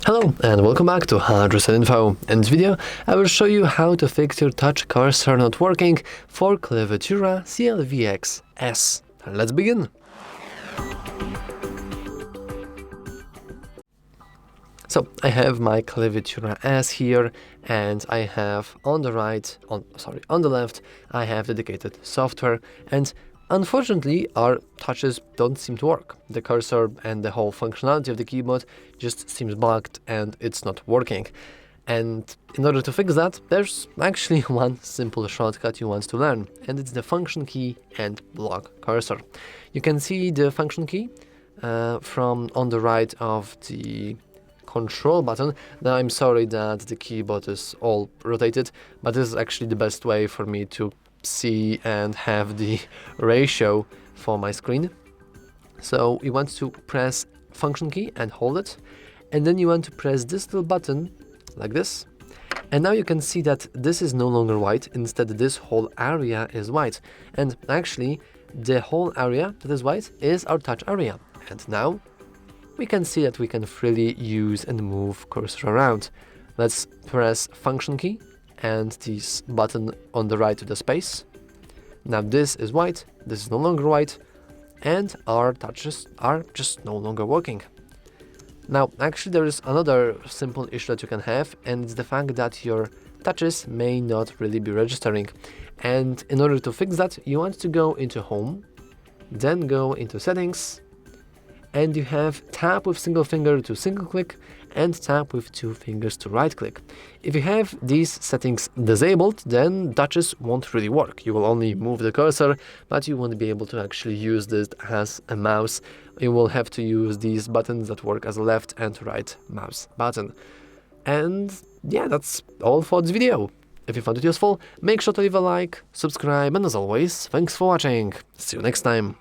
Hello and welcome back to HardReset.Info. In this video, I will show you how to fix your touch cursor not working for Clevetura CLVX S. Let's begin. So I have my Clevetura S here, and I have on the left, I have dedicated software, and unfortunately, our touches don't seem to work. The cursor and the whole functionality of the keyboard just seems bugged and it's not working. And in order to fix that, there's actually one simple shortcut you want to learn, and it's the function key and block cursor. You can see the function key from on the right of the control button. Now I'm sorry that the keyboard is all rotated, but this is actually the best way for me to see and have the ratio for my screen. So you want to press function key and hold it, and then you want to press this little button like this, and now you can see that this is no longer white. Instead, this whole area is white, and actually the whole area that is white is our touch area. And now we can see that we can freely use and move cursor around. Let's press function key and this button on the right to the space. Now this is white, this is no longer white, and our touches are just no longer working. Now actually there is another simple issue that you can have, and it's the fact that your touches may not really be registering. And in order to fix that, you want to go into Home, then go into Settings, and you have tap with single finger to single click and tap with two fingers to right click. If you have these settings disabled, then touches won't really work. You will only move the cursor, but you won't be able to actually use this as a mouse. You will have to use these buttons that work as a left and right mouse button. And yeah, that's all for this video. If you found it useful, make sure to leave a like, subscribe, and as always, thanks for watching. See you next time.